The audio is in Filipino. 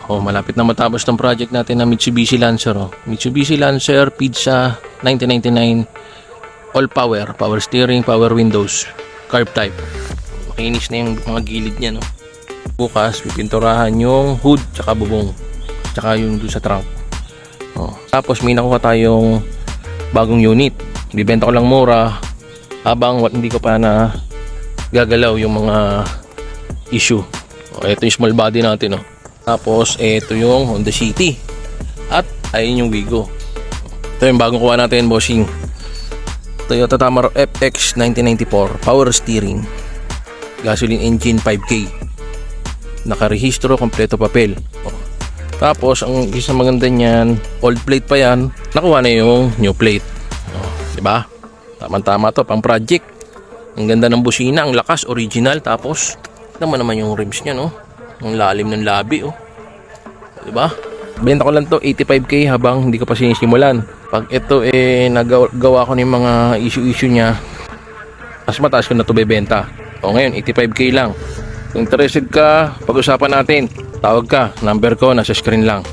Oh, malapit na matapos ng project natin na Mitsubishi Lancer. Oh. Mitsubishi Lancer Pizza 1999, all power, power steering, power windows, carb type. Makinis na yung mga gilid niya, no. Bukas pipinturahan yung hood tsaka bubong, tsaka yung doon sa trunk. Oh. Tapos may nakuha tayong bagong unit. Bibenta ko lang mura habang hindi ko pa na gagalaw yung mga issue. Oh, ito yung small body natin, oh. Tapos ito yung Honda City at ayun yung Wigo. Ito yung bagong kuha natin, bossing. Toyota Tamaro FX 1994, power steering, gasoline engine, 5K, nakarehistro, kompleto papel. Oh. Tapos ang isang maganda niyan, old plate pa yan, nakuha na yung new plate. Oh, diba? Tama-tama to, pang project. Ang ganda ng busina, ang lakas, original. Tapos naman yung rims niya, no? Ang lalim ng labi, oh. Diba? Benta ko lang to 85k habang hindi ko pa sinisimulan. Pag ito nagawa ko ng mga issue niya, mas mataas ko na to bebenta. O ngayon 85k lang. Kung interested ka, pag-usapan natin. Tawag ka, number ko nasa screen lang.